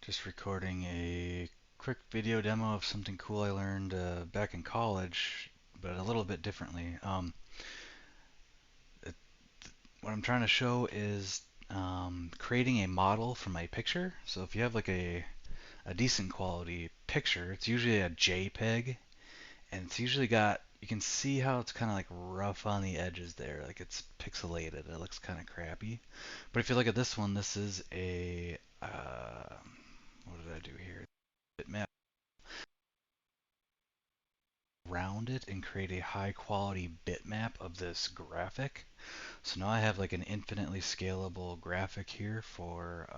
Just recording a quick video demo of something cool I learned back in college, but a little bit differently. It, what I'm trying to show is creating a model from a picture. So if you have like a decent quality picture, it's usually a JPEG, and it's usually got, you can see how it's kind of like rough on the edges there, like it's pixelated. It looks kind of crappy. But if you look at this one, this is a, what did I do here? Bitmap round it and create a high quality bitmap of this graphic. So now I have like an infinitely scalable graphic here for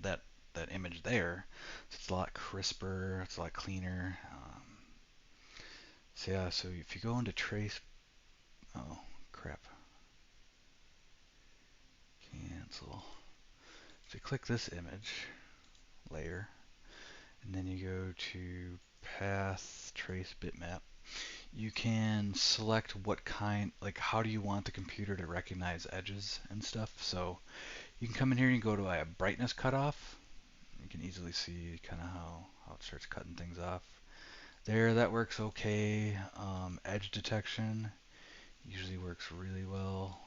that that image there. So it's a lot crisper, it's a lot cleaner. So yeah, so if you go into trace, oh crap, cancel. So you click this image layer, and then you go to path trace bitmap. You can select what kind, like how do you want the computer to recognize edges and stuff. So you can come in here and go to a brightness cutoff. You can easily see kind of how it starts cutting things off. There, that works okay. Edge detection usually works really well.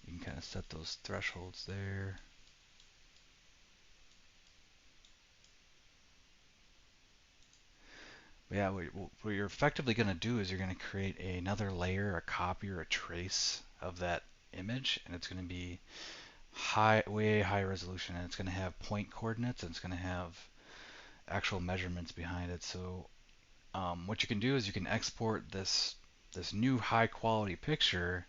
You can kind of set those thresholds there. But yeah, what you're effectively going to do is you're going to create another layer, a copy or a trace of that image, and it's going to be way high resolution, and it's going to have point coordinates, and it's going to have actual measurements behind it. So what you can do is you can export this new high quality picture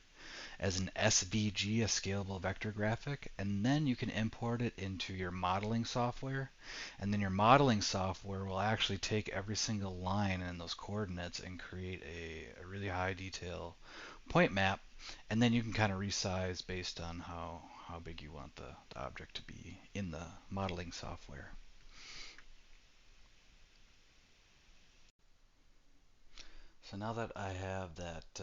as an SVG, a scalable vector graphic, and then you can import it into your modeling software, and then your modeling software will actually take every single line in those coordinates and create a really high detail point map, and then you can kind of resize based on how big you want the object to be in the modeling software. So now that I have that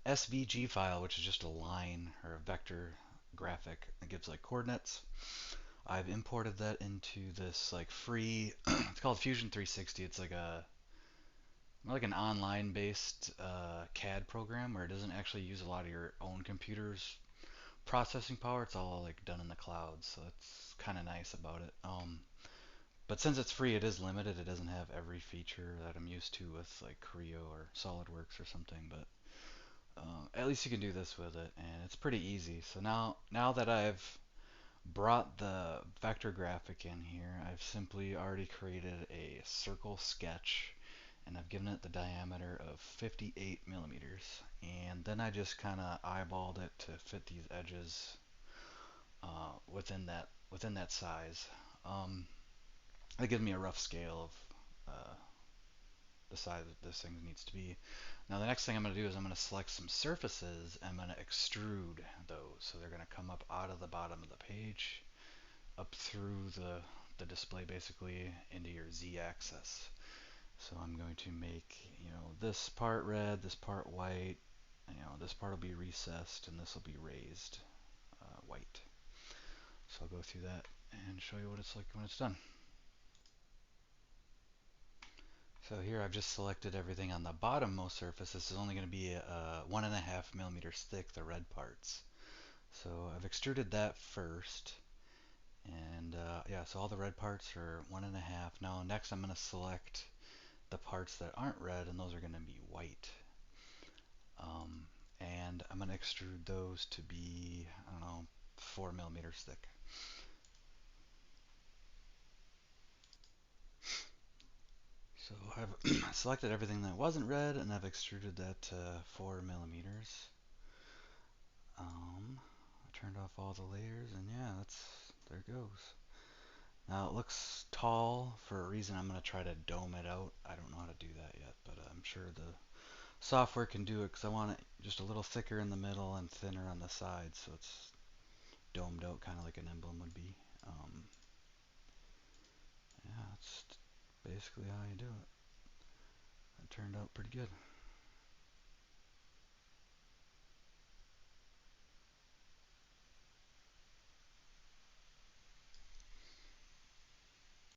SVG file, which is just a line or a vector graphic that gives like coordinates, I've imported that into this like free, it's called Fusion 360. It's like an online based CAD program where it doesn't actually use a lot of your own computer's processing power. It's all like done in the cloud, so it's kind of nice about it. But since it's free, it is limited. It doesn't have every feature that I'm used to with like Creo or SolidWorks or something. But at least you can do this with it, and it's pretty easy. So now that I've brought the vector graphic in here, I've simply already created a circle sketch, and I've given it the diameter of 58 millimeters. And then I just kind of eyeballed it to fit these edges within that size. Um, that gives me a rough scale of the size that this thing needs to be. Now the next thing I'm going to do is I'm going to select some surfaces and I'm going to extrude those. So they're going to come up out of the bottom of the page, up through the display basically into your z-axis. So I'm going to make, this part red, this part white, this part will be recessed and this will be raised white. So I'll go through that and show you what it's like when it's done. So here I've just selected everything on the bottommost surface. This is only going to be 1.5 millimeters thick, the red parts. So I've extruded that first. And yeah, so all the red parts are 1.5. Now next I'm going to select the parts that aren't red, and those are going to be white. And I'm going to extrude those to be, I don't know, 4 millimeters thick. So I've selected everything that wasn't red, and I've extruded that to 4 millimeters. I turned off all the layers, and yeah, there it goes. Now it looks tall for a reason. I'm going to try to dome it out. I don't know how to do that yet, but I'm sure the software can do it because I want it just a little thicker in the middle and thinner on the sides, so it's domed out kind of like an emblem would be. Yeah, that's basically how you do it. It turned out pretty good.